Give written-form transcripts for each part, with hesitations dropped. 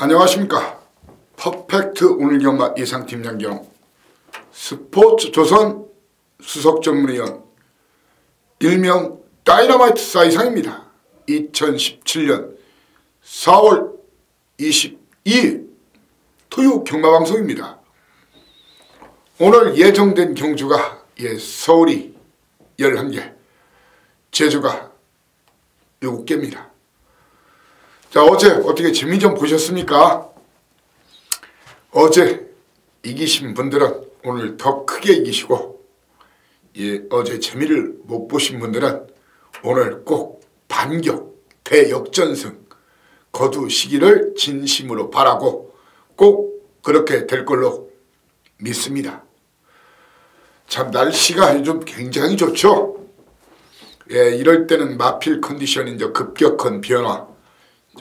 안녕하십니까. 퍼펙트 오늘 경마 예상팀 양경 스포츠조선 수석전문위원 일명 다이너마이트 사이상입니다. 2017년 4월 22일 토요 경마방송입니다. 오늘 예정된 경주가 서울이 11개, 제주가 7개입니다. 자, 어제 어떻게 재미 좀 보셨습니까? 어제 이기신 분들은 오늘 더 크게 이기시고, 어제 재미를 못 보신 분들은 오늘 꼭 반격, 대역전승 거두시기를 진심으로 바라고 꼭 그렇게 될 걸로 믿습니다. 참 날씨가 요즘 굉장히 좋죠. 이럴 때는 마필 컨디션이 이제 급격한 변화,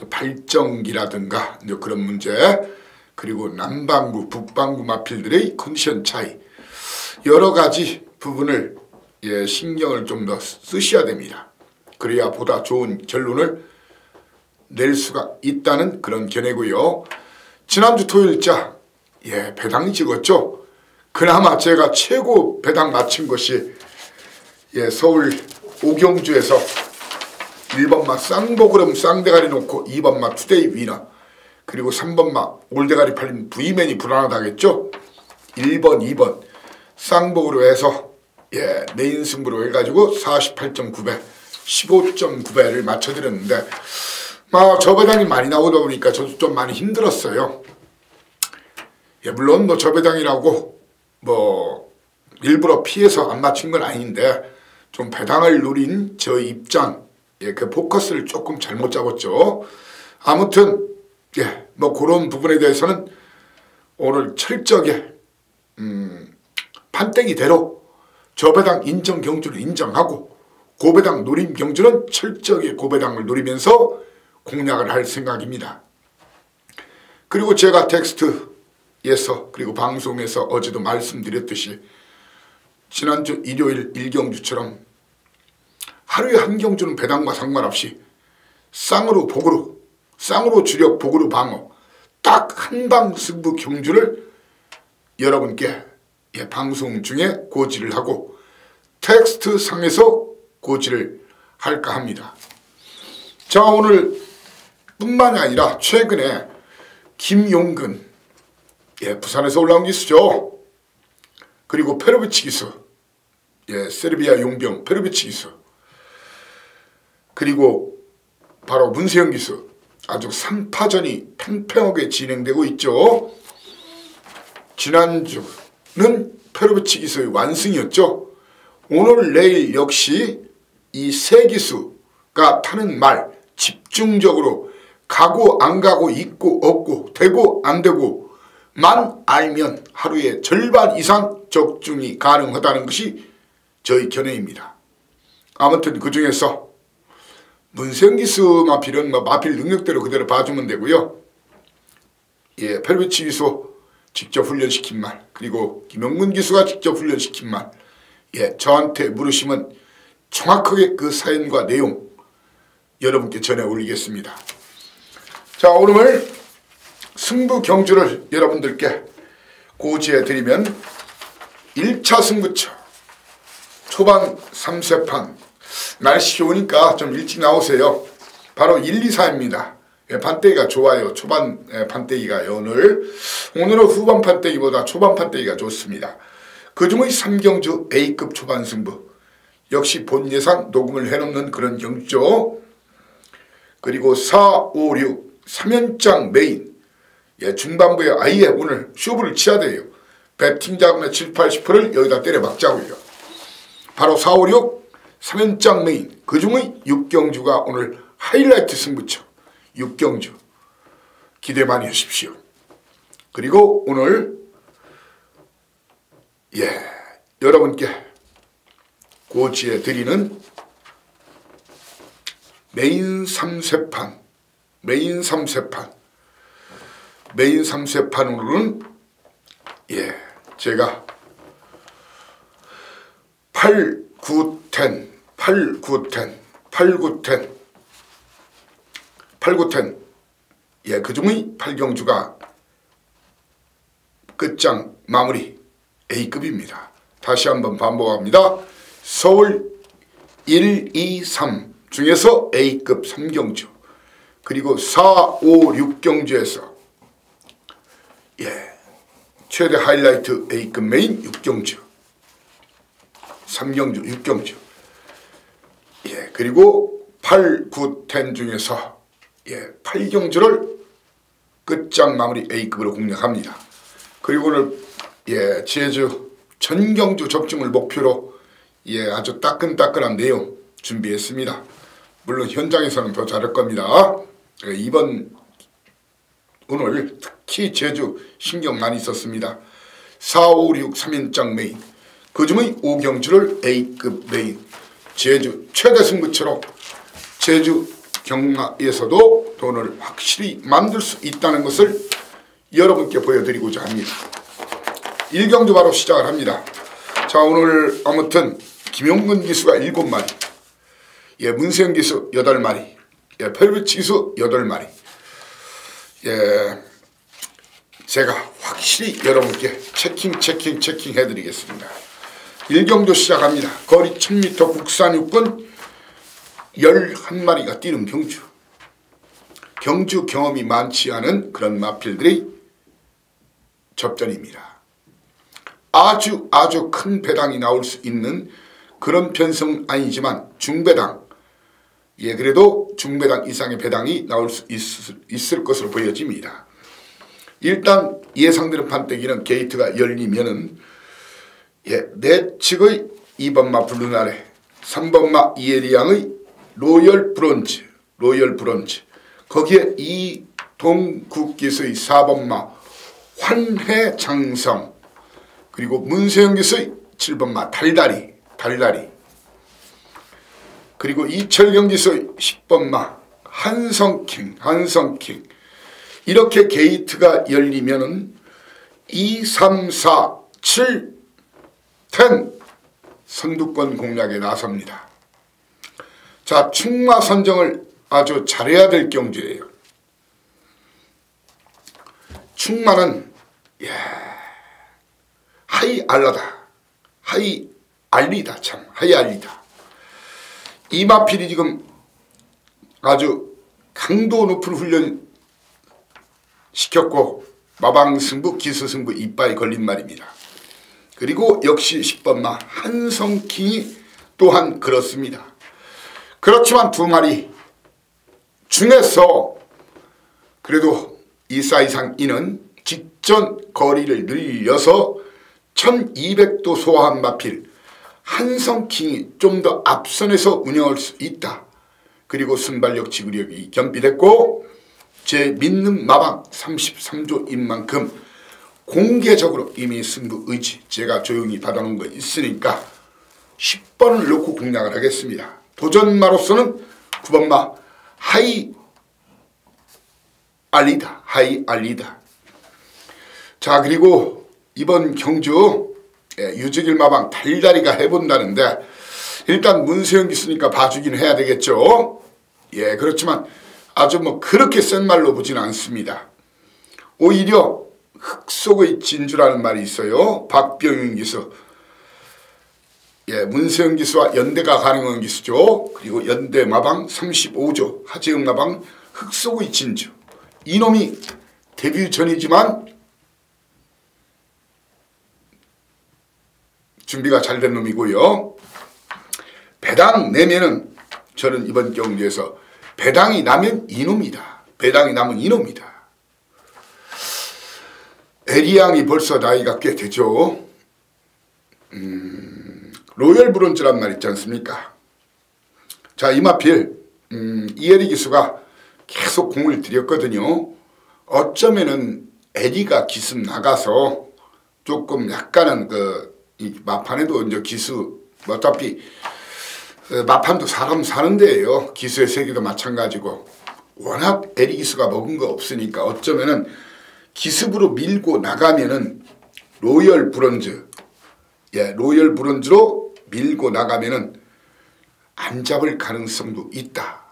발정기라든가 이제 그런 문제, 그리고 남반구, 북반구 마필들의 컨디션 차이, 여러 가지 부분을 신경을 좀 더 쓰셔야 됩니다. 그래야 보다 좋은 결론을 낼 수가 있다는 그런 견해고요. 지난주 토요일자 배당이 찍었죠. 그나마 제가 최고 배당 맞춘 것이 서울 오경주에서 1번마 쌍보그름 쌍대가리 놓고 2번마 투데이 위너, 그리고 3번마 올대가리 팔린 V맨이 불안하다겠죠. 1번 2번 쌍보그로 해서 메인 승부로 해가지고 48.9배 15.9배를 맞춰드렸는데, 저 배당이 많이 나오다 보니까 저도 좀 많이 힘들었어요. 물론 저 배당이라고 일부러 피해서 안 맞춘 건 아닌데, 좀 배당을 노린 저 입장, 그 포커스를 조금 잘못 잡았죠. 아무튼 그런 부분에 대해서는 오늘 철저하게 판때기대로 저배당 인정 경주를 인정하고, 고배당 노림 경주는 철저하게 고배당을 노리면서 공략을 할 생각입니다. 그리고 제가 텍스트에서 그리고 방송에서 어제도 말씀드렸듯이 지난주 일요일 1경주처럼 하루에 한 경주는 배당과 상관없이 쌍으로 복으로, 쌍으로 주력 복으로 방어, 딱 한방 승부 경주를 여러분께 방송 중에 고지를 하고 텍스트 상에서 고지를 할까 합니다. 자, 오늘 뿐만이 아니라 최근에 김용근, 부산에서 올라온 기수죠. 그리고 페로비치 기수, 세르비아 용병 페로비치 기수, 그리고 바로 문세영 기수, 아주 3파전이 팽팽하게 진행되고 있죠. 지난주는 페로비치 기수의 완승이었죠. 오늘 내일 역시 이 세 기수가 타는 말 집중적으로 가고 안 가고 있고 없고 되고 안 되고 만 알면 하루에 절반 이상 적중이 가능하다는 것이 저희 견해입니다. 아무튼 그 중에서 문세영 기수 마필은 마필 능력대로 그대로 봐주면 되고요. 페로비치 기수 직접 훈련시킨 말, 그리고 김용근 기수가 직접 훈련시킨 말, 저한테 물으시면 정확하게 그 사연과 내용 여러분께 전해 올리겠습니다. 자, 오늘 승부 경주를 여러분들께 고지해 드리면 1차 승부처 초반 3세판, 날씨 좋으니까 좀 일찍 나오세요. 바로 1, 2, 4입니다. 판때기가 좋아요. 초반 판때기가요. 오늘은 후반 판때기보다 초반 판때기가 좋습니다. 그중의 3경주 A급 초반 승부, 역시 본 예상 녹음을 해놓는 그런 경주죠. 그리고 4, 5, 6 3연장 메인, 중반부에 아예 오늘 쇼부를 치야 돼요. 배팅 자금의 7, 80%를 여기다 때려 박자고요. 바로 4, 5, 6 3연장 메인, 그중의 6경주가 오늘 하이라이트 승부처 6경주 기대 많이 하십시오. 그리고 오늘 여러분께 고지해 드리는 메인 3세판, 메인 3세판으로는 제가 8, 9, 10, 8, 9, 10, 8, 9, 10, 8, 9, 10 예, 그중의 8경주가 끝장 마무리 A급입니다. 다시 한번 반복합니다. 서울 1, 2, 3 중에서 A급 3경주, 그리고 4, 5, 6경주에서 최대 하이라이트 A급 메인 6경주, 3경주, 6경주, 그리고 8, 9, 10 중에서 8경주를 끝장 마무리 A급으로 공략합니다. 그리고 오늘 제주 전경주 적중을 목표로 아주 따끈따끈한 내용 준비했습니다. 물론 현장에서는 더 잘할 겁니다. 오늘 특히 제주 신경 많이 썼습니다. 4, 5, 6, 3인장 메인, 그중의 5경주를 A급 메인, 제주 최대 승부처로 제주 경마에서도 돈을 확실히 만들 수 있다는 것을 여러분께 보여드리고자 합니다. 1경주 바로 시작을 합니다. 자, 오늘 아무튼 김용근 기수가 7마리, 문세영 기수 8마리, 펠비치 기수 8마리, 제가 확실히 여러분께 체킹 해드리겠습니다. 1경주 시작합니다. 거리 1000m 국산 육군 11마리가 뛰는 경주. 경주 경험이 많지 않은 그런 마필들의 접전입니다. 아주 큰 배당이 나올 수 있는 그런 편성은 아니지만 중배당, 그래도 중배당 이상의 배당이 나올 수 있을 것으로 보여집니다. 일단 예상되는 판때기는 게이트가 열리면은 내측의 2번마 블루나레, 3번마 이에리앙의 로열 브론즈, 거기에 이동국기수의 4번마 환해장성, 그리고 문세영 기수의 7번마 달달이, 그리고 이철경 기수의 10번마 한성킹, 이렇게 게이트가 열리면은 2, 3, 4, 7, 10 선두권 공략에 나섭니다. 자, 충마 선정을 아주 잘해야 될 경주예요. 충마는 하이 알리다. 이 마필이 지금 아주 강도 높은 훈련 시켰고 마방승부, 기수승부 이빠이 걸린 말입니다. 그리고 역시 10번마 한성킹이 또한 그렇습니다. 그렇지만 2마리 중에서 그래도 2사 이상 이는 직전 거리를 늘려서 1200도 소화한 마필 한성킹이 좀 더 앞선에서 운영할 수 있다. 그리고 순발력 지구력이 겸비됐고 제 믿는 마방 33조인 만큼 공개적으로 이미 승부 의지 제가 조용히 받아놓은 거 있으니까 10번을 놓고 공략을 하겠습니다. 도전마로서는 9번마 하이 알리다. 자, 그리고 이번 경주 유직일 마방 달다리가 해본다는데 일단 문세영 기수니까 봐주긴 해야 되겠죠. 그렇지만 아주 그렇게 센 말로 보진 않습니다. 오히려 흙 속의 진주라는 말이 있어요. 박병윤 기수, 문세영 기수와 연대가 가능한 기수죠. 그리고 연대 마방 35조 하재영 마방 흙 속의 진주, 이놈이 데뷔 전이지만 준비가 잘 된 놈이고요. 배당 내면은 저는 이번 경주에서 배당이 나면 이놈이다. 에리앙이 벌써 나이가 꽤 되죠. 로열 브론즈란 말 있지 않습니까? 자, 이마필 이에리 기수가 계속 공을 들였거든요. 어쩌면은 에리가 기습 나가서 조금 약간은 이 마판에도 이제 기수 어차피 마판도 사람 사는 데예요. 기수의 세계도 마찬가지고 워낙 에리 기수가 먹은 거 없으니까 어쩌면은 기습으로 밀고 나가면은 로열 브론즈로 밀고 나가면은 안 잡을 가능성도 있다.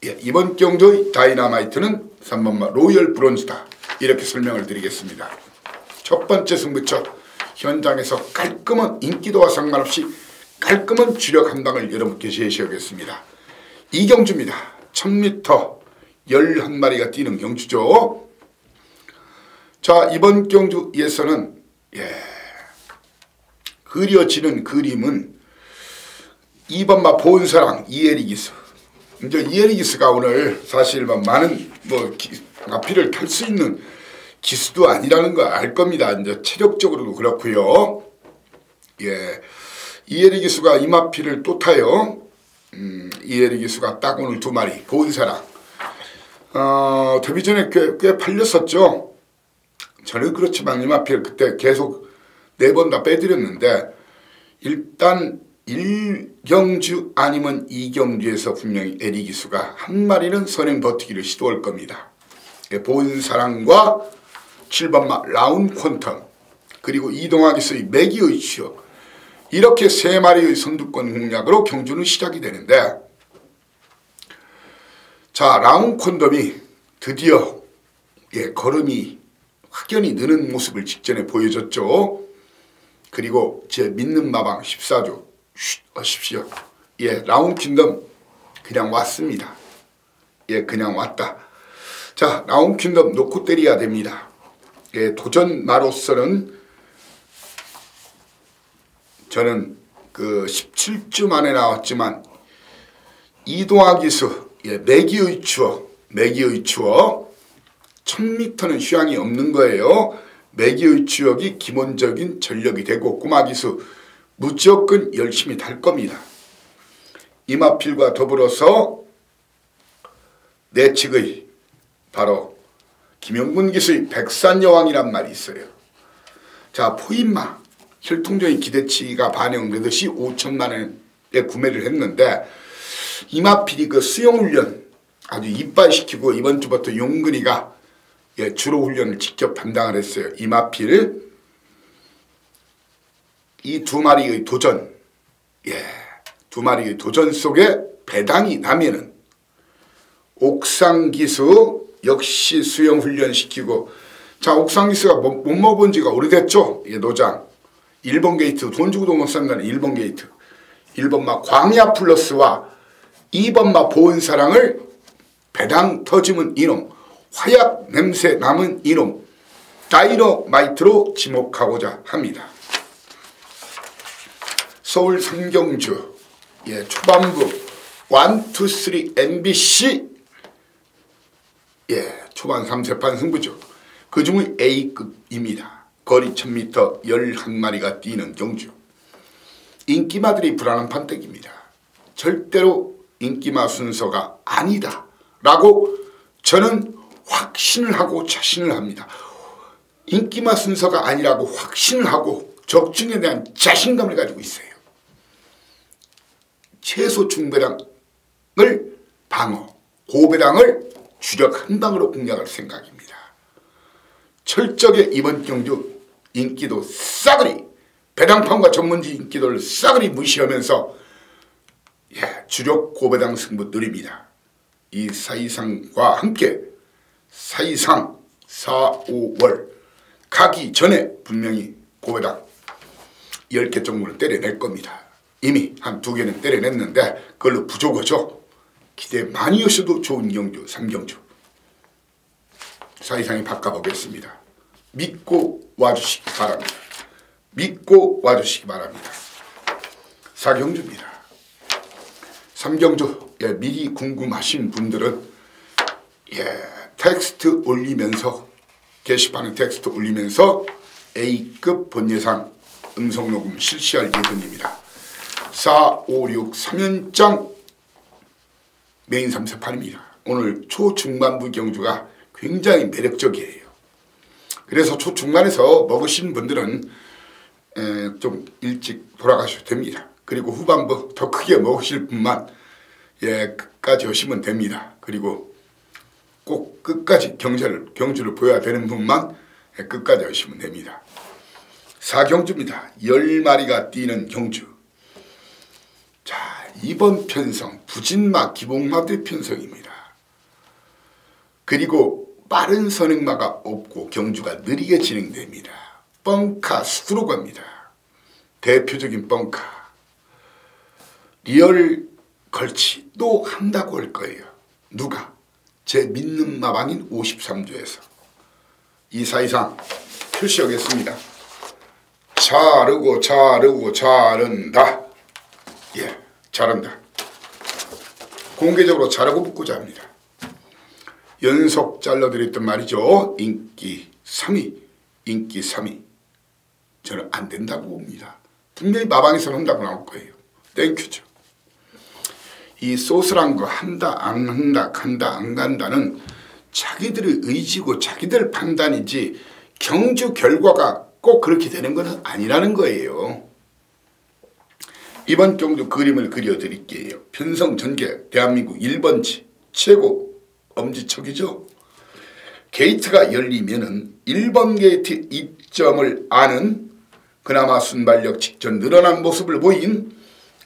예, 이번 경주의 다이너마이트는 3번마 로열 브론즈다. 이렇게 설명을 드리겠습니다. 첫 번째 승부처 현장에서 깔끔한 인기도와 상관없이 깔끔한 주력 한 방을 여러분께 제시하겠습니다. 이 경주입니다. 1000m 11마리가 뛰는 경주죠. 자, 이번 경주에서는 그려지는 그림은 2번마 보은사랑 이에리기스. 이제 이에리기스가 오늘 사실 많은 마피를 탈 수 있는 기수도 아니라는 거 알 겁니다. 이제 체력적으로도 그렇고요. 예, 이에리기수가 이 마피를 또 타요. 이에리기수가 딱 오늘 2마리 보은사랑. 데뷔 전에 꽤 팔렸었죠. 저는 그렇지만 이 마피를 그때 계속 4번 다 빼드렸는데 일단 1경주 아니면 2경주에서 분명히 에리기수가 한 마리는 선행 버티기를 시도할 겁니다. 보은사랑과 7번마 라운 퀀텀 그리고 이동하기수의 매기의 취업 이렇게 3마리의 선두권 공략으로 경주는 시작이 되는데 자 라운 콘돔이 드디어 걸음이 확연히 느는 모습을 직전에 보여줬죠. 그리고 제 믿는 마방 14조 하십시오. 라운 퀸덤 그냥 왔습니다. 그냥 왔다. 자, 라운 퀸덤 놓고 때려야 됩니다. 도전마로서는 저는 그 17주 만에 나왔지만 이동하기수 매기의 추억 1000m는 휴양이 없는 거예요. 매기의 추억이 기본적인 전력이 되고 꼬마기수 무조건 열심히 탈 겁니다. 이마필과 더불어서 내측의 바로 김영군 기수의 백산여왕이란 말이 있어요. 자, 포인마 혈통적인 기대치가 반영되듯이 5천만 원에 구매를 했는데 이마필이 그 수영훈련 아주 이빨시키고 이번 주부터 용근이가 주로 훈련을 직접 담당을 했어요. 이마필 이 2마리의 도전 2마리의 도전 속에 배당이 나면은 옥상기수 역시 수영훈련시키고 자 옥상기수가 못 먹어본 지가 오래됐죠. 노장 1번 게이트 돈 주고도 못 산다는 1번 게이트 1번마 광야 플러스와 2번마 보은사랑을 배당 터지면 이놈 화약 냄새 남은 이놈 다이너마이트로 지목하고자 합니다. 서울 삼경주 초반부 1, 2, 3 MBC 초반 3세판 승부죠. 그 중의 A급입니다. 거리 1000m 11마리가 뛰는 경주. 인기마들이 불안한 판택입니다. 절대로 인기마 순서가 아니다 라고 저는 확신을 하고 자신을 합니다. 인기마 순서가 아니라고 확신을 하고 적중에 대한 자신감을 가지고 있어요. 최소 중배당을 방어, 고배당을 주력 한 방으로 공략할 생각입니다. 철저하게 이번 경주 인기도 싸그리 배당판과 전문지 인기도를 싸그리 무시하면서 주력 고배당 승부 누립니다. 이 사이상과 함께 사이상 4, 5월 가기 전에 분명히 고배당 10개 정도를 때려낼 겁니다. 이미 한 2개는 때려냈는데 그걸로 부족하죠. 기대 많이 하셔도 좋은 경주 3경주 사이상에 바꿔보겠습니다. 믿고 와주시기 바랍니다. 믿고 와주시기 바랍니다. 4경주입니다. 3경주 미리 궁금하신 분들은 텍스트 올리면서 게시판에 텍스트 올리면서 A급 본예상 음성녹음 실시할 예정입니다. 4, 5, 6 3연장 메인 3세판입니다. 오늘 초중반부 경주가 굉장히 매력적이에요. 그래서 초중반에서 먹으신 분들은 좀 일찍 돌아가셔도 됩니다. 그리고 후반부 더 크게 먹으실 분만 끝까지 오시면 됩니다. 그리고 꼭 끝까지 경주를 보여야 되는 분만 끝까지 오시면 됩니다. 4경주입니다. 10마리가 뛰는 경주. 자, 2번 편성 부진마 기복마대 편성입니다. 그리고 빠른 선행마가 없고 경주가 느리게 진행됩니다. 뻥카 스트로크입니다. 대표적인 뻥카. 리얼 걸치 또 한다고 할 거예요. 누가? 제 믿는 마방인 53조에서. 이 사이상 표시하겠습니다. 자르고 자르고 자른다. 예, 자른다. 공개적으로 자르고 붙고자 합니다. 연속 잘라드렸던 말이죠. 인기 3위, 인기 3위. 저는 안 된다고 봅니다. 분명히 마방에서 한다고 나올 거예요. 땡큐죠. 이 소스란 거 한다 안 한다 간다 안 간다는 자기들의 의지고 자기들 판단이지 경주 결과가 꼭 그렇게 되는 것은 아니라는 거예요. 이번 경주 그림을 그려드릴게요. 편성 전개 대한민국 1번지 최고 엄지척이죠. 게이트가 열리면은 1번 게이트 입점을 아는 그나마 순발력 직전 늘어난 모습을 보인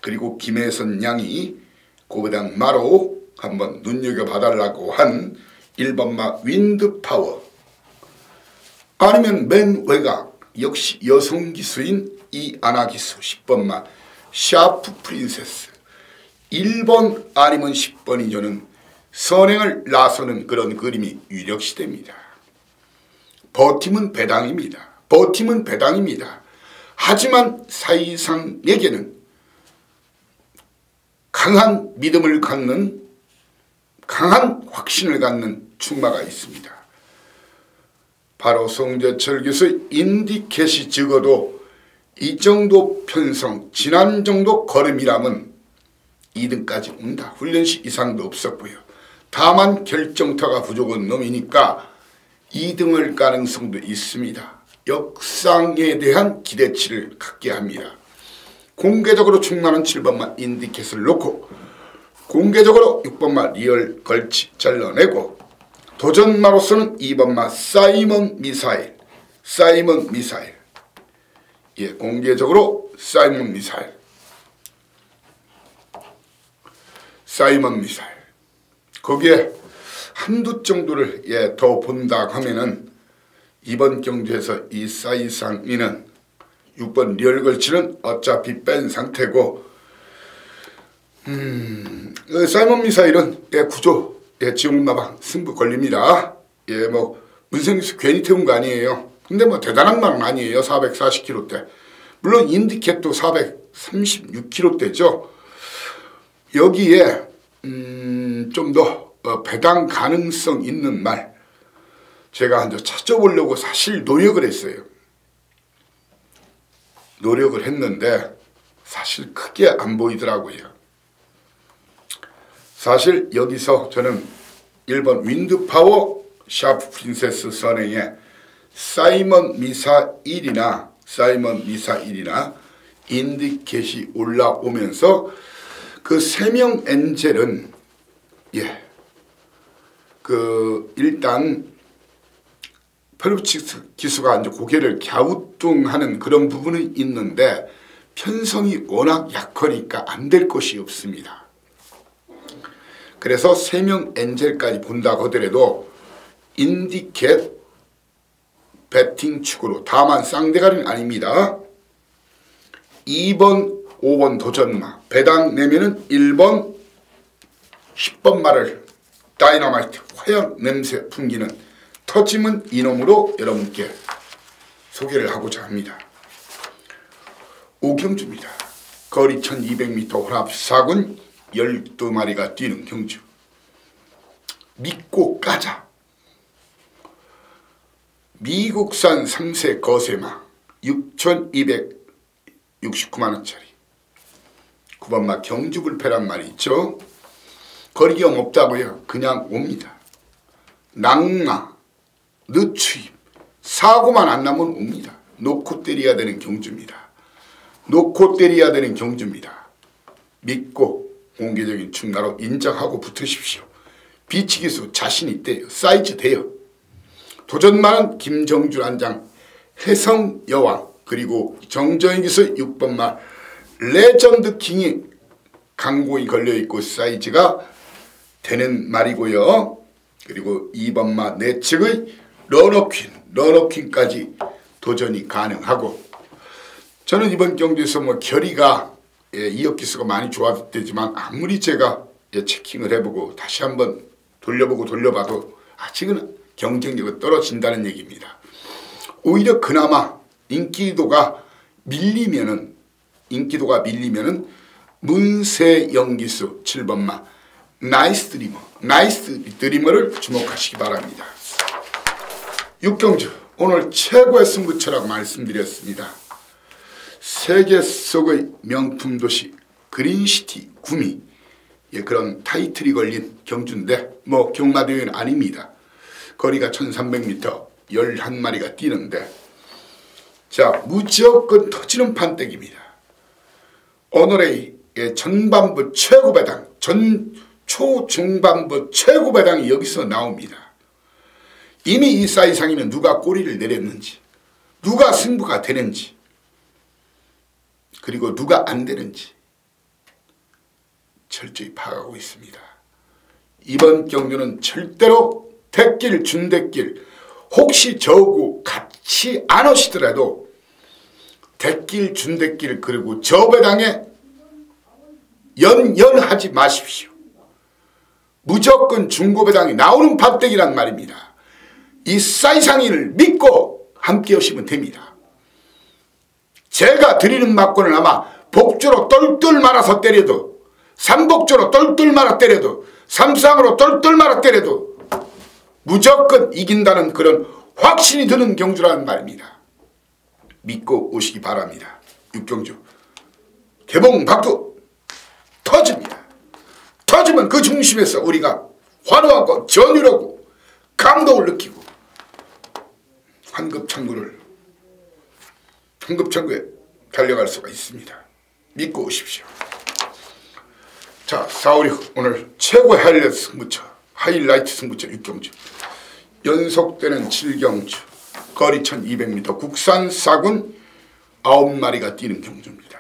그리고 김혜선 양이 고배당 마로 한번 눈여겨봐달라고 한 1번마 윈드파워 아니면 맨 외곽 역시 여성 기수인 이아나 기수 10번마 샤프 프린세스 1번 아니면 10번이 저는 선행을 나서는 그런 그림이 유력시됩니다. 버팀은 배당입니다. 버팀은 배당입니다. 하지만 사이상에게는 강한 믿음을 갖는 강한 확신을 갖는 충마가 있습니다. 바로 송재철 교수의 인디켓이 적어도 이 정도 편성, 지난 정도 걸음이라면 2등까지 온다. 훈련시 이상도 없었고요. 다만 결정타가 부족한 놈이니까 2등을 가능성도 있습니다. 역상에 대한 기대치를 갖게 합니다. 공개적으로 충만한 7번만 인디켓을 놓고 공개적으로 6번만 리얼 걸치 잘라내고 도전마로서는 2번만 사이먼 미사일 예, 공개적으로 사이먼 미사일 거기에 한두 정도를 예, 더 본다 하면은 이번 경주에서 이 사이상이는 6번 리얼 걸치는 어차피 뺀 상태고 사이먼 미사일은 예, 구조 예, 지옥마방 승부 걸립니다. 예, 뭐 문생기수 괜히 태운 거 아니에요. 근데 뭐 대단한 말은 아니에요. 440km대. 물론 인디켓도 436km대죠. 여기에 좀 더 배당 가능성 있는 말 제가 한번 찾아보려고 사실 노력을 했어요. 노력을 했는데 사실 크게 안 보이더라고요. 사실 여기서 저는 1번 윈드파워 샤프 프린세스 선행에 사이먼 미사일이나 인디켓이 올라오면서 그 3명 엔젤은 예, 일단 페르브치스 기수가 이제 고개를 갸우뚱하는 그런 부분이 있는데 편성이 워낙 약하니까 안 될 것이 없습니다. 그래서 3명 엔젤까지 본다고 하더라도 인디켓 배팅 축으로 다만 쌍대가리는 아닙니다. 2번 5번 도전마 배당 내면은 1번 10번 말을 다이너마이트 화약 냄새 풍기는 터짐은 이놈으로 여러분께 소개를 하고자 합니다. 오경주입니다. 거리 1200m 혼합 4군 12마리가 뛰는 경주. 믿고 까자. 미국산 3세 거세마 6,269만원짜리 9번마 경주불패란 말이 있죠. 거리경 없다고요. 그냥 옵니다. 낙마, 늦추입, 사고만 안 나면 옵니다. 놓고 때려야 되는 경주입니다. 놓고 때려야 되는 경주입니다. 믿고 공개적인 충나로 인정하고 붙으십시오. 비치기수 자신 있대요. 사이즈 돼요. 도전마는 김정준 한장, 혜성여왕, 그리고 정정희 기수 6번마 레전드 킹이 강공이 걸려있고 사이즈가 되는 말이고요. 그리고 2번마 내측의 러너퀸까지 도전이 가능하고, 저는 이번 경주에서 뭐 결의가 이역기수가 많이 좋았대지만 아무리 제가 체킹을 해보고 다시 한번 돌려봐도 아직은 경쟁력이 떨어진다는 얘기입니다. 오히려 그나마 인기도가 밀리면은 문세영기수 7번마 나이스 드리머를 주목하시기 바랍니다. 6경주 오늘 최고의 승부처라고 말씀드렸습니다. 세계 속의 명품 도시 그린시티 구미, 그런 타이틀이 걸린 경주인데 뭐 경마대회는 아닙니다. 거리가 1300m 11마리가 뛰는데, 자, 무조건 터지는 판때기입니다. 오늘의 전반부 최고배당, 초중반부 최고배당이 여기서 나옵니다. 이미 이 사이상이면 누가 꼬리를 내렸는지, 누가 승부가 되는지, 그리고 누가 안 되는지 철저히 파악하고 있습니다. 이번 경주는 절대로 대길 준대길, 혹시 저하고 같이 안 오시더라도 대길 준대길 그리고 저배당에 연하지 마십시오. 무조건 중고배당이 나오는 판때기란 말입니다. 이 사이상인을 믿고 함께 오시면 됩니다. 제가 드리는 막고는 아마 복조로 똘똘 말아서 때려도, 삼복조로 똘똘 말아 때려도, 삼상으로 똘똘 말아 때려도 무조건 이긴다는 그런 확신이 드는 경주라는 말입니다. 믿고 오시기 바랍니다. 6경주 개봉박두 터집니다. 터지면 그 중심에서 우리가 환호하고 전율하고 감동을 느끼고 황급창구에 달려갈 수가 있습니다. 믿고 오십시오. 자, 456 오늘 최고 하이라이트 승부처 6경주, 연속되는 7경주, 거리 1200m, 국산 사군 9마리가 뛰는 경주입니다.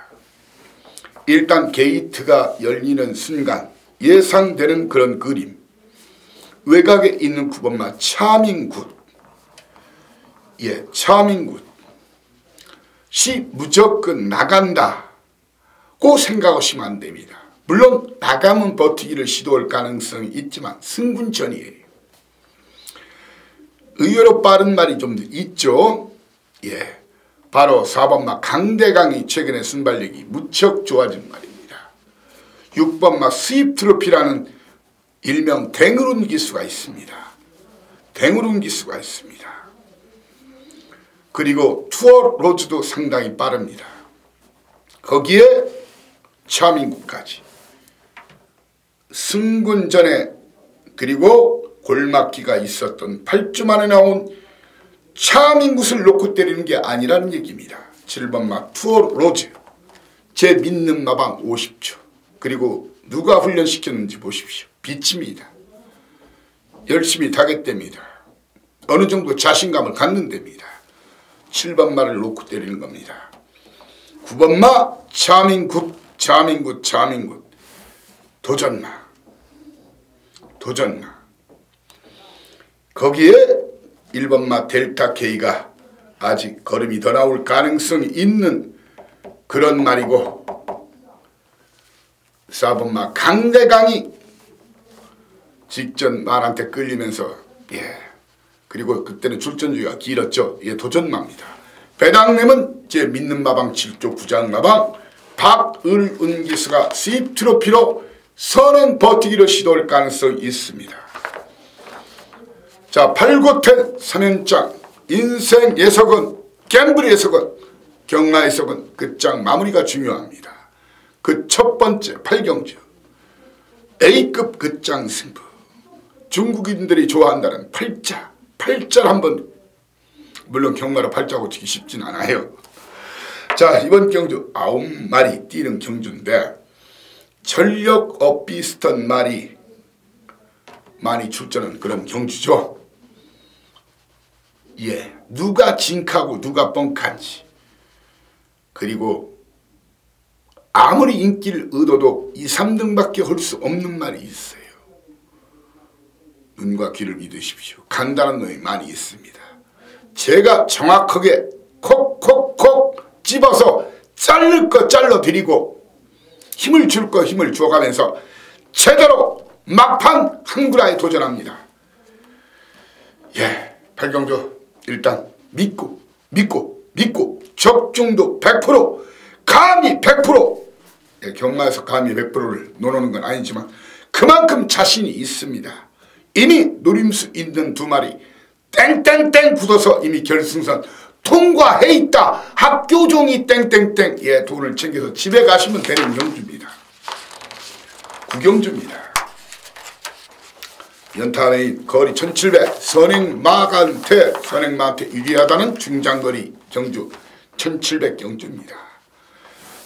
일단 게이트가 열리는 순간 예상되는 그런 그림, 외곽에 있는 9번마 차밍굿, 차밍굿이 무조건 나간다고 생각하시면 안 됩니다. 물론 나가면 버티기를 시도할 가능성이 있지만 승분전이에요. 의외로 빠른 말이 좀 있죠. 바로 4번마 강대강이 최근에 순발력이 무척 좋아진 말입니다. 6번마 스윕 트로피라는 일명 댕으룬 기수가 있습니다. 그리고 투어 로즈도 상당히 빠릅니다. 거기에 차밍구까지 승군 전에, 그리고 골막기가 있었던 8주 만에 나온 차밍굿을 놓고 때리는 게 아니라는 얘기입니다. 7번마 투어 로즈, 제 믿는 마방 50초. 그리고 누가 훈련시켰는지 보십시오. 빛입니다. 열심히 타겠답니다. 어느 정도 자신감을 갖는답니다. 7번마를 놓고 때리는 겁니다. 9번마 차밍굿 도전마. 거기에 1번마 델타 K가 아직 걸음이 더 나올 가능성이 있는 그런 말이고, 4번마 강대강이 직전 말한테 끌리면서, 그리고 그때는 출전주기가 길었죠. 도전마입니다. 배당nem은 제 믿는 마방 7조 구장마방 박을운 기수가 스윕 트로피로 선행 버티기를 시도할 가능성이 있습니다. 자, 8고텐 3연장 인생 예석은, 갬블 예석은, 경마 예석은 끝장 마무리가 중요합니다. 그 첫 번째 8경주 A급 끝장 승부, 중국인들이 좋아한다는 팔자를 한번, 물론 경마로 팔자고 치기 쉽진 않아요. 자, 이번 경주 9마리 뛰는 경주인데 전력 비슷한 말이 많이 출전한 그런 경주죠. 누가 진카고 누가 뻥칸지, 그리고 아무리 인기를 얻어도 2, 3등밖에 할 수 없는 말이 있어요. 눈과 귀를 믿으십시오. 간단한 놈이 많이 있습니다. 제가 정확하게 콕콕콕 집어서 자를 거 잘라드리고 힘을 줄 거 힘을 주어가면서 제대로 막판 한구라에 도전합니다. 예, 팔경조 일단 믿고 적중도 100%, 감히 100%, 예, 경마에서 감히 100%를 노노는 건 아니지만 그만큼 자신이 있습니다. 이미 노림수 있는 두 마리 땡땡땡 굳어서 이미 결승선 통과해 있다. 합교종이 땡땡땡. 예, 돈을 챙겨서 집에 가시면 되는 경주입니다. 구경주입니다. 연탄의 거리 1700, 선행마한테 유리하다는 중장거리 경주 1700 경주입니다.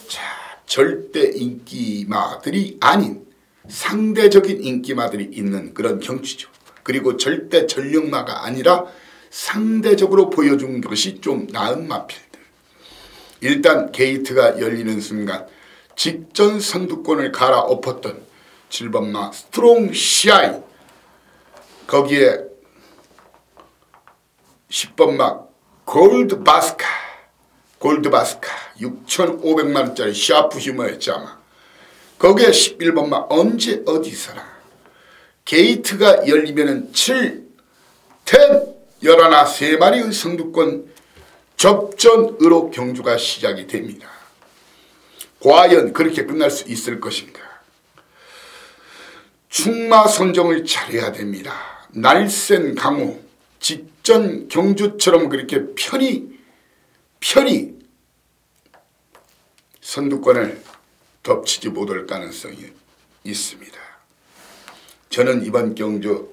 자, 절대 인기마들이 아닌 상대적인 인기마들이 있는 그런 경주죠. 그리고 절대 전력마가 아니라 상대적으로 보여준 것이 좀 나은 마필들. 일단 게이트가 열리는 순간 직전 선두권을 갈아엎었던 7번마 스트롱 시아이, 거기에 10번마 골드바스카 6,500만원짜리 샤프 휴머였지 아마. 거기에 11번마 언제 어디서나. 게이트가 열리면은 7, 10, 11, 3마리의 선두권 접전으로 경주가 시작이 됩니다. 과연 그렇게 끝날 수 있을 것인가. 충마 선정을 잘해야 됩니다. 날쌘 강호, 직전 경주처럼 그렇게 편히 선두권을 덮치지 못할 가능성이 있습니다. 저는 이번 경주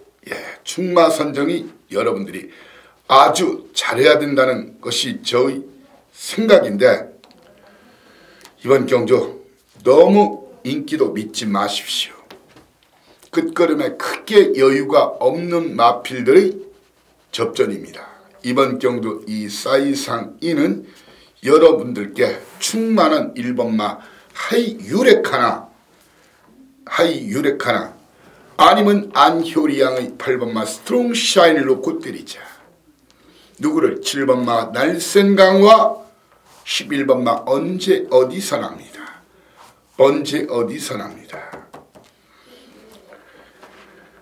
충마 선정이 여러분들이 아주 잘해야 된다는 것이 저의 생각인데, 이번 경주 너무 인기도 믿지 마십시오. 끝걸음에 크게 여유가 없는 마필들의 접전입니다. 이번 경주 이 사이상이는 여러분들께 충만한 1번마 하이유레카나 아니면 안효리양의 8번마 스트롱 샤인을 놓고 때리자. 누구를? 7번마 날쌘강과 11번마 언제 어디서 납니다. 언제 어디서 납니다.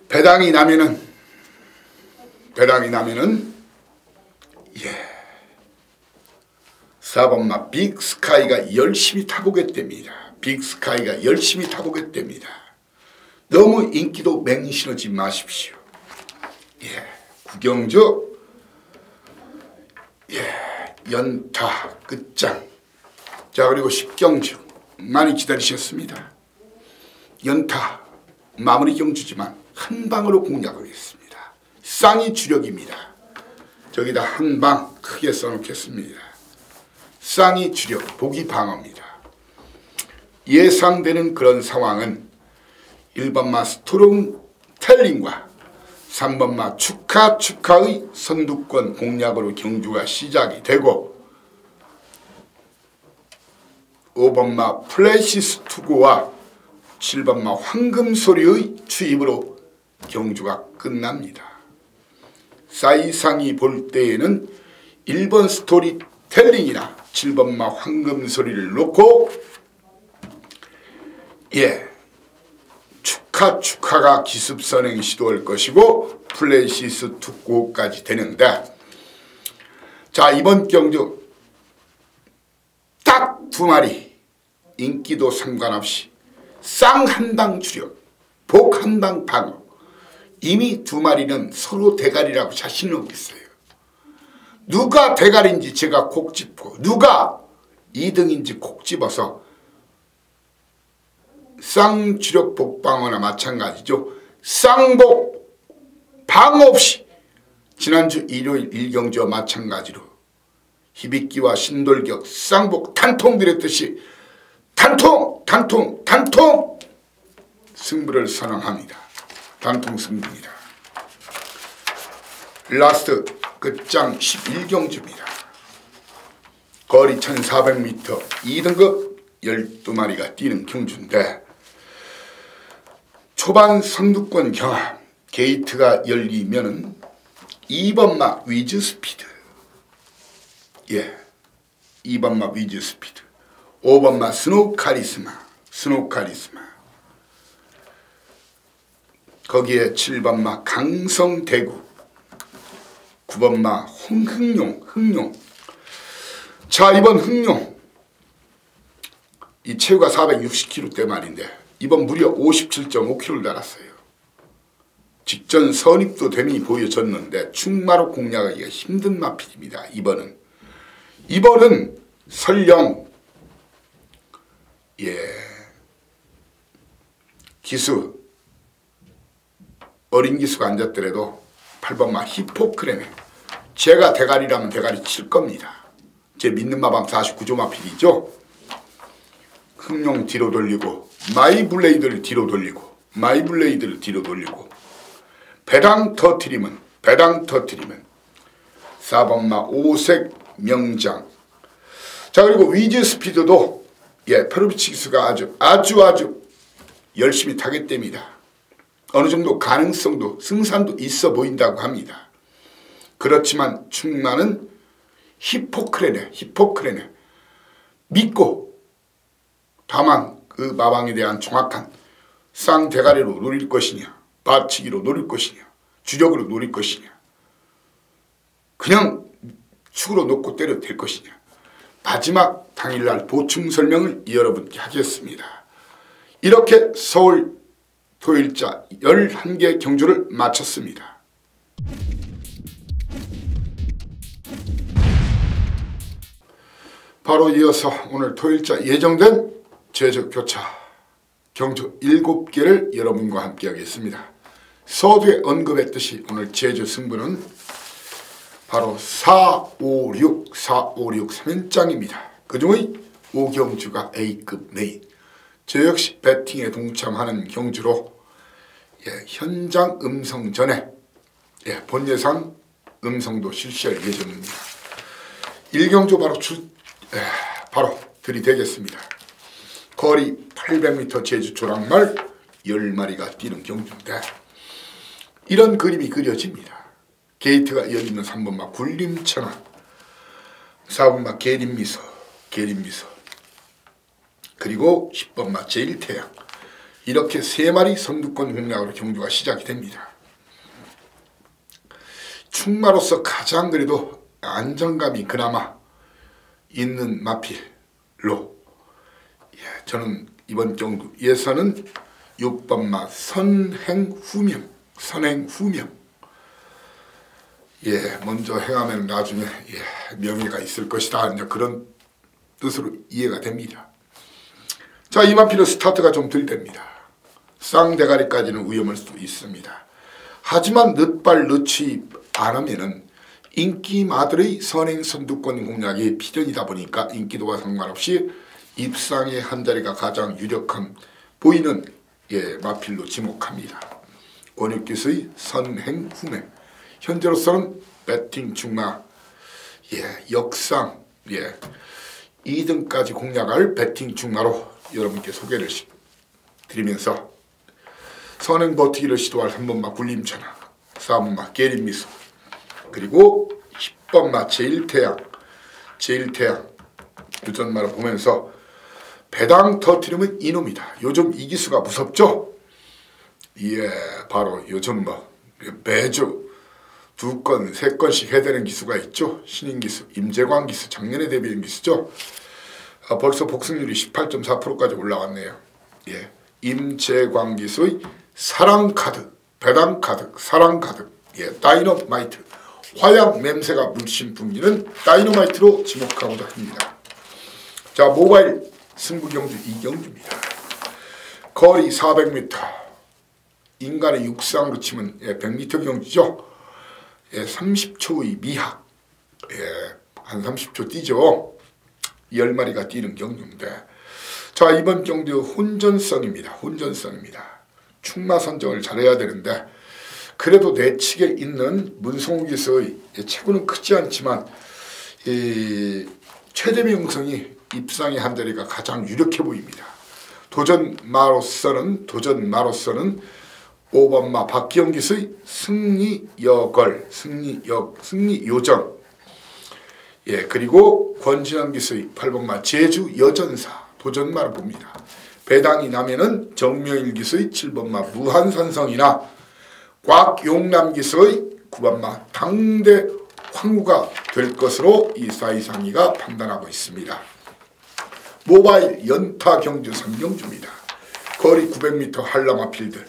배당이 나면은 4번마 빅스카이가 열심히 타보겠답니다. 빅스카이가 열심히 타보겠답니다. 너무 인기도 맹신하지 마십시오. 구경조 연타 끝장. 자, 그리고 10경주 많이 기다리셨습니다. 연타 마무리 경주지만 한 방으로 공략하겠습니다. 쌍이 주력입니다. 저기다 한 방 크게 써놓겠습니다. 쌍이 주력, 복이 방어입니다. 예상되는 그런 상황은 1번마 스트롱 텔링과 3번마 축하의 선두권 공략으로 경주가 시작이 되고, 5번마 플래시스 투고와 7번마 황금소리의 투입으로 경주가 끝납니다. 사이상이 볼 때에는 1번 스토리텔링이나 7번마 황금소리를 놓고 축하가 기습선행 시도할 것이고 플래시스 투고까지 되는데, 자, 이번 경주 딱 두 마리 인기도 상관없이 쌍 한 방 주력, 복 한 방 방어. 이미 두 마리는 서로 대가리라고 자신을 하고 있어요. 누가 대가리인지 제가 콕 짚고 누가 2등인지 콕 집어서 쌍주력 복방어나 마찬가지죠. 쌍복 방어 없이 지난주 일요일 1경주와 마찬가지로 희비끼와 신돌격 쌍복 단통 드렸듯이 단통 승부를 선언합니다. 단통 승부입니다. 라스트 끝장 11경주입니다. 거리 1400m 2등급 12마리가 뛰는 경주인데 초반 선두권 경합 게이트가 열리면은 2번마 위즈 스피드, 2번마 위즈 스피드, 5번마 스노우 카리스마, 거기에 7번마 강성대구, 9번마 흥룡. 자, 이번 흥룡 이 체구가 460kg대 말인데 이번 무려 57.5kg를 달았어요. 직전 선입도 됨이 보여졌는데 충마로 공략하기가 힘든 마필입니다. 이번은 설령 기수 어린 기수가 앉았더라도 8번마 히포크레네, 제가 대가리라면 대가리 칠 겁니다. 제 믿는 마방 49조 마필이죠. 흥룡 뒤로 돌리고 마이블레이드를 뒤로 돌리고 배당 터트리면 4번마 오색 명장. 자, 그리고 위즈 스피드도 페로비치 기수가 아주 열심히 타겟됩니다. 어느 정도 가능성도 승산도 있어 보인다고 합니다. 그렇지만 충마는 히포크레네 믿고 다만 그 마방에 대한 정확한 쌍대가리로 노릴 것이냐, 빠치기로 노릴 것이냐, 주력으로 노릴 것이냐, 그냥 축으로 놓고 때려도 될 것이냐, 마지막 당일날 보충 설명을 여러분께 하겠습니다. 이렇게 서울 토일자 11개 경주를 마쳤습니다. 바로 이어서 오늘 토일자 예정된 제주 교차 경주 7개를 여러분과 함께 하겠습니다. 서두에 언급했듯이 오늘 제주 승부는 바로 456 3연장입니다. 그중의 5경주가 A급 메인, 저 역시 배팅에 동참하는 경주로 현장 음성 전에 본 예상 음성도 실시할 예정입니다. 1경주 바로 들이대겠습니다. 거리 800m 제주 조랑말 10마리가 뛰는 경주인데 이런 그림이 그려집니다. 게이트가 열리는 3번마 굴림천하, 4번마 계림미소, 그리고 10번마 제일태양, 이렇게 3마리 선두권 공략으로 경주가 시작이 됩니다. 충마로서 가장 그래도 안정감이 그나마 있는 마필로 저는 이번 경주 예선은 6번마 선행후명, 먼저 행하면 나중에 명예가 있을 것이다, 이제 그런 뜻으로 이해가 됩니다. 자, 이 마필은 스타트가 좀 덜 됩니다. 쌍대가리까지는 위험할 수도 있습니다. 하지만 늦발 늦지 않으면은 인기마들의 선행 선두권 공략이 필연이다 보니까 인기도와 상관없이 입상의 한자리가 가장 유력한 보이는 마필로 지목합니다. 권익기수의 선행후명, 현재로서는 배팅 충마 역상 2등까지 공략할 배팅 충마로 여러분께 소개를 드리면서 선행 버티기를 시도할 3번마 굴림천하, 4번마 계림미소, 그리고 10번마 제일태양 유전마를 보면서 배당 터트리면 이놈이다. 요즘 이 기수가 무섭죠? 바로 요즘 매주 2건, 3건씩 해대는 기수가 있죠. 신인 기수, 임재광 기수, 작년에 데뷔한 기수죠. 벌써 복승률이 18.4%까지 올라왔네요. 임재광 기수의 사랑카드, 배당카드, 사랑카드, 다이너마이트, 화양 맴새가 물씬 풍기는 다이너마이트로 지목하고자 합니다. 자, 모바일 승부경주 2경주입니다. 거리 400m, 인간의 육상으로 치면 100m 경주죠. 30초의 미학, 한 30초 뛰죠. 10마리가 뛰는 경주인데, 자, 이번 경주 혼전성입니다. 충마 선정을 잘해야 되는데 그래도 내측에 있는 문성우 기수의 체구는 크지 않지만 최대 명성이 입상의 한 자리가 가장 유력해 보입니다. 도전마로서는 5번마 박기영 기수의 승리여걸, 승리요정. 예, 그리고 권진영 기수의 8번마 제주여전사, 도전마를 봅니다. 배당이 나면은 정명일 기수의 7번마 무한산성이나 곽용남 기수의 9번마 당대 황후가 될 것으로 이 사이상이가 판단하고 있습니다. 모바일 연타 경주 3경주입니다. 거리 900m 한라마 필드.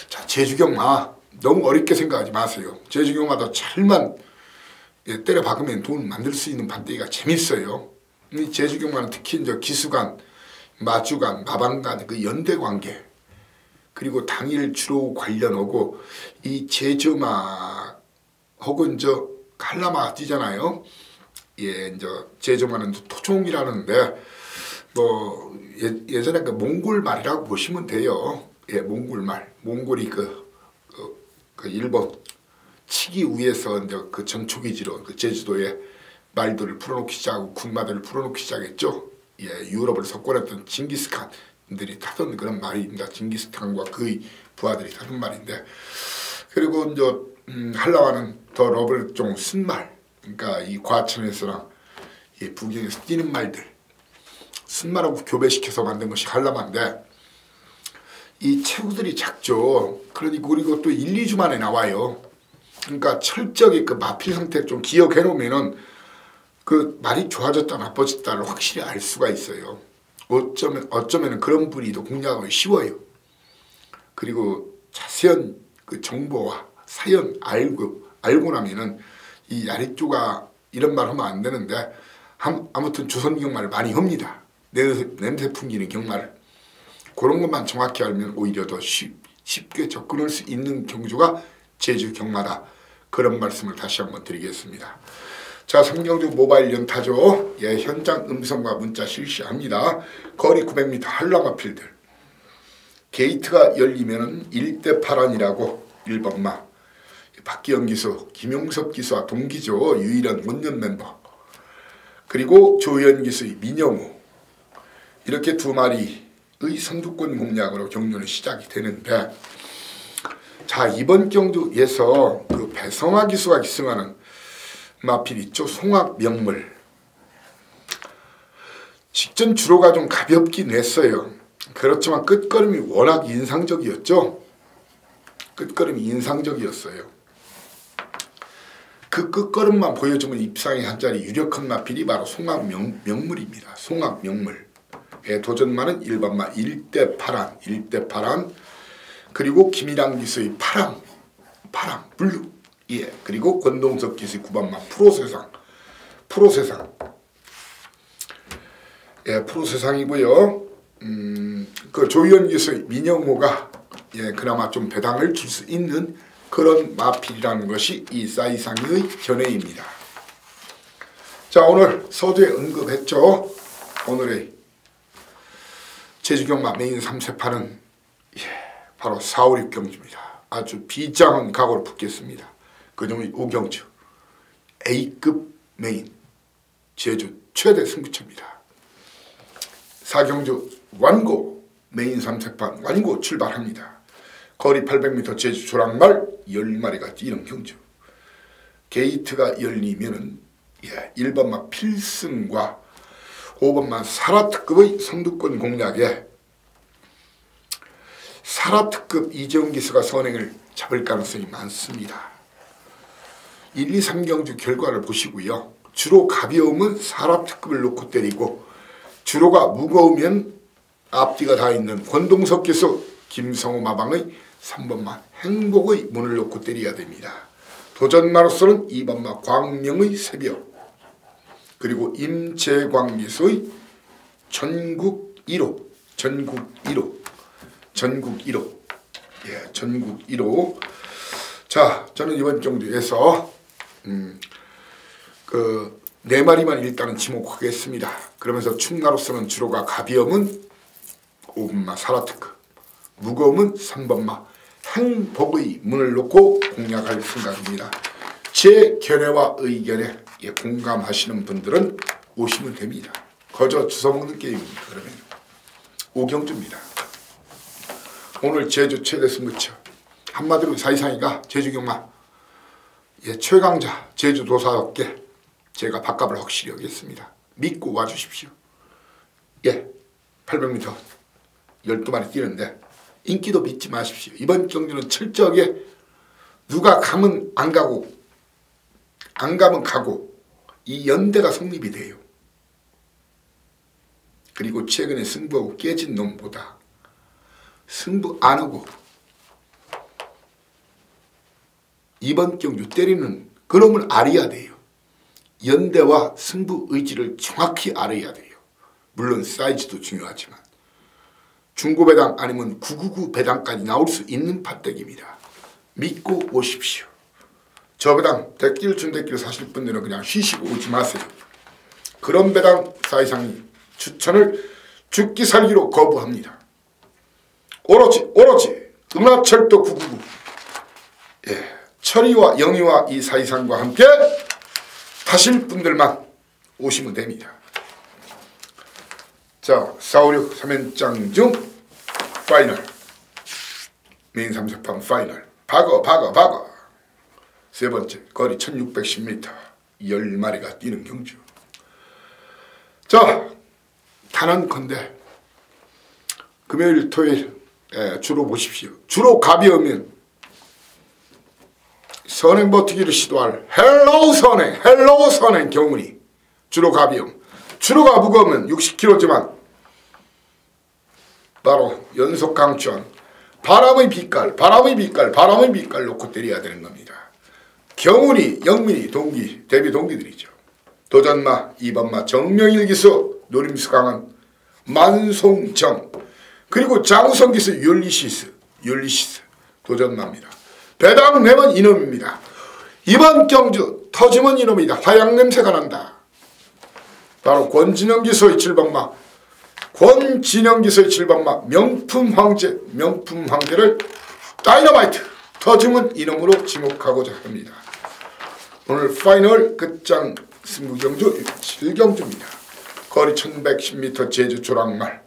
자, 제주경마 너무 어렵게 생각하지 마세요. 제주경마도 잘만 때려 박으면 돈 만들 수 있는 판때기가 재밌어요. 이 제주경마는 특히 이제 기수간, 마주간, 마방간 그 연대 관계, 그리고 당일 주로 관련하고 이 제주마 혹은 저 한라마 뛰잖아요. 예, 이제 제주마는 토종이라는데 뭐 예전에 그 몽골말이라고 보시면 돼요. 예, 몽골말. 몽골이 그 일본 치기 위해서 이제 그 전초기지로 그 제주도에 말들을 풀어놓기 시작하고 군마들을 풀어놓기 시작했죠. 예, 유럽을 석권했던 징기스칸들이 타던 그런 말입니다. 징기스칸과 그의 부하들이 타던 말인데, 그리고 이제 한라마는 더 러브를 좀 쓴 말, 그러니까 이 과천에서나 이 부경에서 뛰는 말들, 쓴 말하고 교배시켜서 만든 것이 한라마인데, 이 체구들이 작죠. 그리고 또 1, 2주 만에 나와요. 그러니까 철저히 그 마필 상태 좀 기억해 놓으면은 그 말이 좋아졌다 나빠졌다를 확실히 알 수가 있어요. 어쩌면 그런 분이 더 공략하기 쉬워요. 그리고 자세한 그 정보와 사연 알고 나면은 이 야리쭈가 이런 말 하면 안 되는데, 아무튼 조선 경마를 많이 합니다. 냄새 풍기는 경마를. 그런 것만 정확히 알면 오히려 더 쉽게 접근할 수 있는 경주가 제주 경마다. 그런 말씀을 다시 한번 드리겠습니다. 자, 성경주 모바일 연타죠. 예, 현장 음성과 문자 실시합니다. 거리 900m 한라마 필드. 게이트가 열리면은 1대 8안이라고 1번마 박기영 기수, 김용섭 기수와 동기죠. 유일한 원년 멤버. 그리고 조현 기수의 민영우. 이렇게 두 마리의 선두권 공략으로 경주는 시작이 되는데, 자, 이번 경주에서 그 배성화 기수가 기승하는 마필 있죠. 송악명물. 직전 주로가 좀 가볍긴 했어요. 그렇지만 끝걸음이 워낙 인상적이었죠. 끝걸음이 인상적이었어요. 그 끝걸음만 보여주면 입상의 한 자리 유력한 마필이 바로 송악명물입니다. 송악명물. 예, 도전마는 1번마 1대 8안. 그리고 김일랑 기수의 파랑 블루. 예, 그리고 권동석 기수의 9번마 프로세상. 예, 프로세상이고요. 그 조희연 기수의 민영호가 예, 그나마 좀 배당을 줄 수 있는 그런 마필이라는 것이 이 사이상의 견해입니다. 자, 오늘 서두에 언급했죠. 오늘의 제주경마 메인 3세판은 예, 바로 4, 5, 6경주입니다. 아주 비장한 각오를 붓겠습니다. 그놈의 5경주 A급 메인 제주 최대 승부처입니다. 4경주 완고 메인 3세판 완고 출발합니다. 거리 800m 제주 조랑말 10마리가 뛰는 경주. 게이트가 열리면은 예, 1번마 필승과 5번마 사라특급의 선두권 공략에 사라특급 이재용 기수가 선행을 잡을 가능성이 많습니다. 1, 2, 3경주 결과를 보시고요. 주로 가벼우면 사라특급을 놓고 때리고, 주로가 무거우면 앞뒤가 다 있는 권동석 기수, 김성호 마방의 3번마 행복의 문을 놓고 때려야 됩니다. 도전마로서는 2번마 광명의 새벽, 그리고 임재광 기수의 전국 1호. 예, 전국 1호. 자, 저는 이번 경주에서 그 4마리만 일단은 지목하겠습니다. 그러면서 충나로서는 주로가 가벼움은 5번마 사라특급, 무거움은 3번마 행복의 문을 놓고 공략할 생각입니다. 제 견해와 의견에 공감하시는 분들은 오시면 됩니다. 거저 주워먹는 게임입니다. 그러면 오경주입니다. 오늘 제주 최대 승부처 한마디로 사이상이가 제주 경마 최강자 제주 도사답게 제가 밥값을 확실히 하겠습니다. 믿고 와주십시오. 800m 12마리 뛰는데 인기도 믿지 마십시오. 이번 경기는 철저하게 누가 가면 안 가고 안 가면 가고 이 연대가 성립이 돼요. 그리고 최근에 승부하고 깨진 놈보다 승부 안 하고 이번 경주 때리는 그놈을 알아야 돼요. 연대와 승부 의지를 정확히 알아야 돼요. 물론 사이즈도 중요하지만 중고배당 아니면 999 배당까지 나올 수 있는 판때기입니다. 믿고 오십시오. 저 배당 대끼를 준 대끼를 사실 분들은 그냥 쉬시고 오지 마세요. 그런 배당 사이상이 추천을 죽기 살기로 거부합니다. 오로지 은하철도 999 철이와 영희와 이 사이상과 함께 타실 분들만 오시면 됩니다. 자, 456 3연장 중 파이널 메인 3세판 파이널 박어 세 번째 거리 1610m 10마리가 뛰는 경주. 자, 단언컨대 금요일 토요일 주로 보십시오. 주로 가벼우면 선행 버티기를 시도할 헬로우 선행 경운이 주로 가벼움. 주로가 무거우면 60kg지만 바로 연속 강추한 바람의 빛깔 놓고 때려야 되는 겁니다. 경운이 영민이 동기 데뷔 동기들이죠. 도전마 2번마 정명일기수 노림수 강한 만송정 그리고 장우성기수 율리시스 도전마입니다. 배당 내면 이놈입니다. 이번 경주 터지면 이놈이다. 화양 냄새가 난다. 바로 권진영 기수의 7번마 명품 황제를 다이너마이트 터지면 이놈으로 지목하고자 합니다. 오늘 파이널 끝장 승부경주 7경주입니다. 거리 1110m 제주 조랑말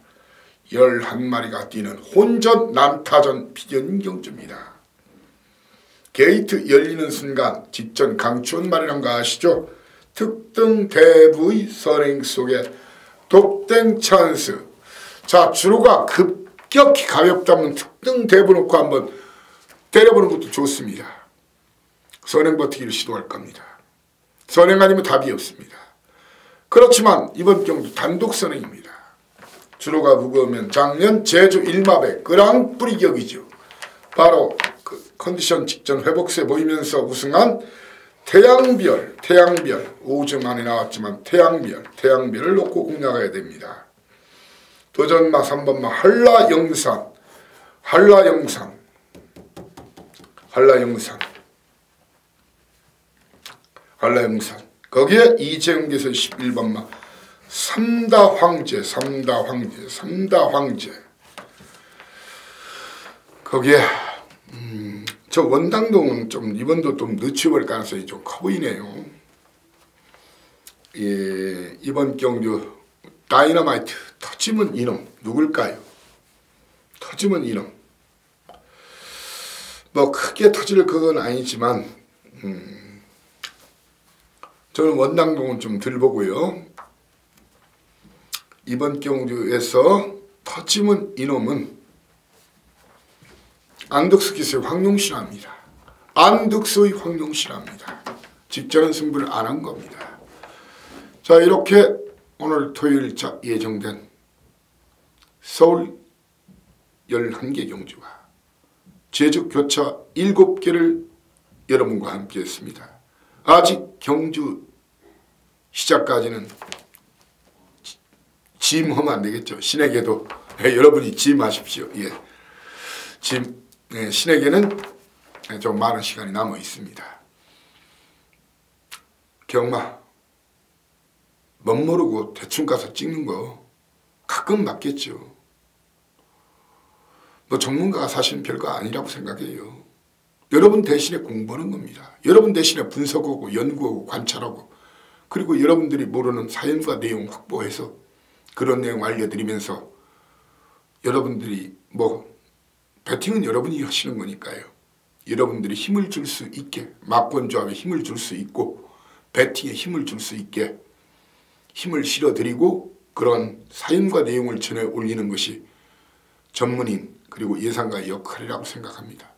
11마리가 뛰는 혼전 난타전 비전경주입니다. 게이트 열리는 순간 직전 강추원 말이란 거 아시죠? 특등 대부의 선행 속에 독땡 찬스. 자, 주로가 급격히 가볍다면 특등 대부 놓고 한번 때려보는 것도 좋습니다. 선행 버티기를 시도할 겁니다. 선행 아니면 답이 없습니다. 그렇지만 이번 경주 단독 선행입니다. 주로가 무거우면 작년 제주 일마배 그랑프리 격이죠. 바로 그 컨디션 직전 회복세 보이면서 우승한 태양별 5주 만에 나왔지만 태양별을 놓고 공략해야 됩니다. 도전마 3번마 한라영산 거기에 이재웅께서 11번마 삼다황제 거기에 저 원당동은 좀 이번도 좀 늦춰버릴 가능성이 좀 커 보이네요. 이번 경주 다이너마이트 터지면 이놈 누굴까요? 터지면 이놈 뭐 크게 터질 그건 아니지만 저는 원당동은 좀 덜 보고요. 이번 경주에서 터지면 이놈은 안덕수기수의 황룡신화입니다. 직전 승부를 안 한 겁니다. 자, 이렇게 오늘 토요일자 예정된 서울 11개 경주와 제주 교차 7개를 여러분과 함께 했습니다. 아직 경주 시작까지는 짐하면 안 되겠죠. 신에게도 여러분이 짐하십시오. 신에게는 좀 많은 시간이 남아 있습니다. 경마 멋모르고 대충 가서 찍는 거 가끔 맞겠죠. 뭐 전문가가 사실은 별거 아니라고 생각해요. 여러분 대신에 공부하는 겁니다. 여러분 대신에 분석하고 연구하고 관찰하고 그리고 여러분들이 모르는 사연과 내용 확보해서 그런 내용 알려드리면서 여러분들이 배팅은 여러분이 하시는 거니까요. 여러분들이 힘을 줄 수 있게, 막권조합에 힘을 줄 수 있고 배팅에 힘을 줄 수 있게 힘을 실어드리고 그런 사연과 내용을 전해 올리는 것이 전문인 그리고 예상가의 역할이라고 생각합니다.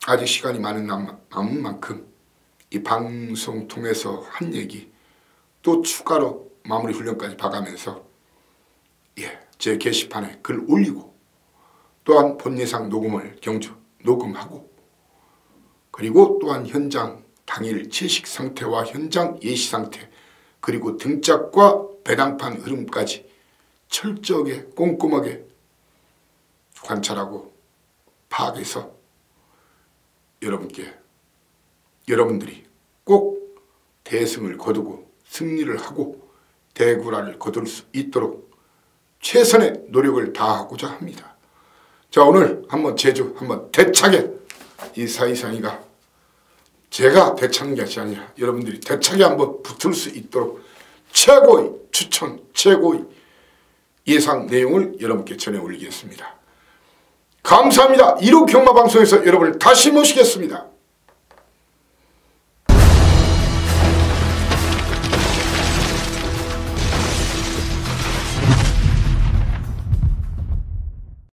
아직 시간이 많은 남은 만큼 이 방송 통해서 한 얘기 또 추가로 마무리 훈련까지 봐가면서 제 게시판에 글 올리고 또한 본예상 녹음을 경주 녹음하고 그리고 또한 현장 당일 채식 상태와 현장 예시 상태 그리고 등짝과 배당판 흐름까지 철저하게 꼼꼼하게 관찰하고 파악해서 여러분들이 꼭 대승을 거두고 승리를 하고 대구라를 거둘 수 있도록 최선의 노력을 다하고자 합니다. 자, 오늘 한번 제주 한번 대차게 이 사이상이가 제가 대차는 것이 아니라 여러분들이 대차게 한번 붙을 수 있도록 최고의 추천, 최고의 예상 내용을 여러분께 전해 올리겠습니다. 감사합니다. 1호 경마방송에서 여러분을 다시 모시겠습니다.